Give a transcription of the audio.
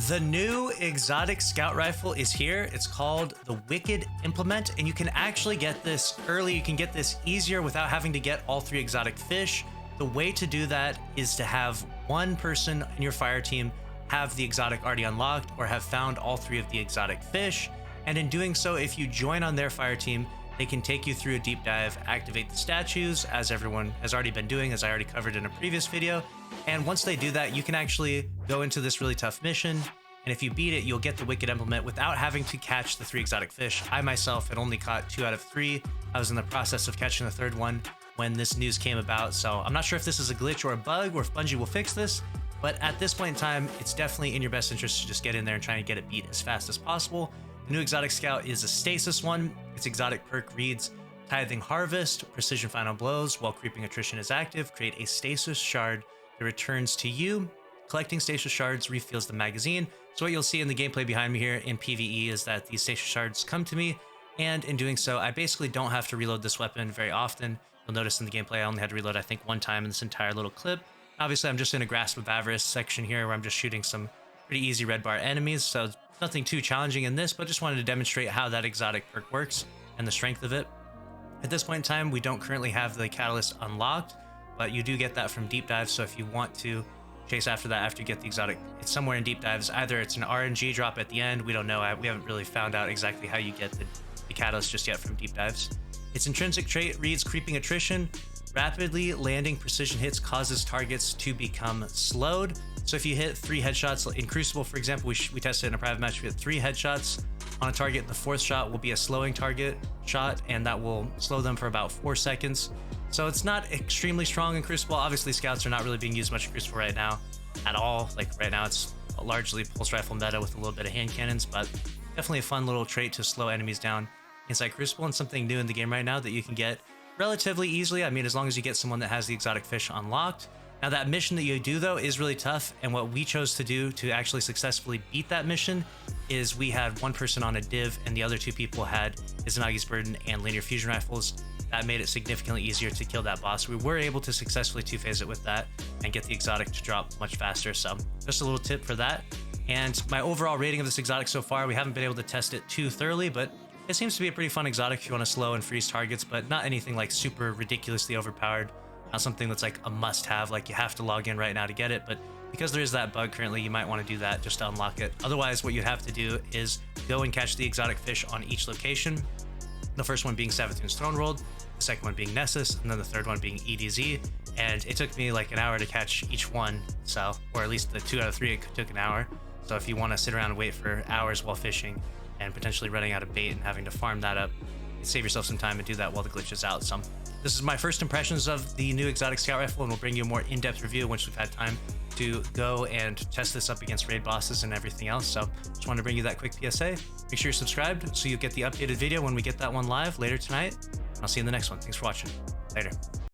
The new exotic scout rifle is here. It's called the LUCKYY Implement, and you can actually get this early. You can get this easier without having to get all 3 exotic fish. The way to do that is to have one person in your fire team have the exotic already unlocked or have found all 3 of the exotic fish. And in doing so, if you join on their fire team, they can take you through a deep dive, activate the statues, as everyone has already been doing, as I already covered in a previous video. And once they do that, you can actually go into this really tough mission. And if you beat it, you'll get the LUCKYY Implement without having to catch the 3 exotic fish. I myself had only caught 2 out of 3. I was in the process of catching the 3rd one when this news came about. So I'm not sure if this is a glitch or a bug or if Bungie will fix this. But at this point in time, it's definitely in your best interest to just get in there and try and get it beat as fast as possible. The new exotic scout is a stasis one. Its exotic perk reads, Tithing Harvest, Precision Final Blows, while Creeping Attrition is active, create a stasis shard that returns to you. Collecting stasis shards refills the magazine. So what you'll see in the gameplay behind me here in PvE is that these stasis shards come to me, and in doing so, I basically don't have to reload this weapon very often. You'll notice in the gameplay I only had to reload I think 1 time in this entire little clip. Obviously, I'm just in a Grasp of Avarice section here where I'm just shooting some pretty easy red bar enemies, so nothing too challenging in this, but just wanted to demonstrate how that exotic perk works and the strength of it. At this point in time, we don't currently have the catalyst unlocked, but you do get that from deep dives, so if you want to chase after that after you get the exotic, it's somewhere in deep dives. Either it's an RNG drop at the end, we don't know, we haven't really found out exactly how you get the catalyst just yet from deep dives. Its intrinsic trait reads Creeping Attrition, rapidly landing precision hits causes targets to become slowed. So if you hit 3 headshots in Crucible, for example, we tested it in a private match, we hit 3 headshots on a target. The 4th shot will be a slowing target shot, and that will slow them for about 4 seconds. So it's not extremely strong in Crucible. Obviously, scouts are not really being used much in Crucible right now at all. Like right now, it's largely pulse rifle meta with a little bit of hand cannons, but definitely a fun little trait to slow enemies down inside Crucible, and something new in the game right now that you can get relatively easily. I mean, as long as you get someone that has the exotic fish unlocked. Now that mission that you do though is really tough, and what we chose to do to actually successfully beat that mission is we had 1 person on a div and the other 2 people had Izanagi's Burden and linear fusion rifles. That made it significantly easier to kill that boss. We were able to successfully 2-phase it with that and get the exotic to drop much faster, so just a little tip for that. And my overall rating of this exotic so far, we haven't been able to test it too thoroughly, but it seems to be a pretty fun exotic if you want to slow and freeze targets, but not anything like super ridiculously overpowered. Not something that's like a must-have, like you have to log in right now to get it, but because there is that bug currently, you might want to do that just to unlock it. Otherwise, what you'd have to do is go and catch the exotic fish on each location. The first one being Savathun's Throne World, the second one being Nessus, and then the 3rd one being EDZ. And it took me like an hour to catch each one, so, or at least the 2 out of 3 it took an hour. So if you want to sit around and wait for hours while fishing and potentially running out of bait and having to farm that up, save yourself some time and do that while the glitch is out. So this is my first impressions of the new exotic scout rifle, and we'll bring you a more in-depth review once we've had time to go and test this up against raid bosses and everything else. So just wanted to bring you that quick PSA. Make sure you're subscribed so you get the updated video when we get that one live later tonight. I'll see you in the next one. Thanks for watching. Later.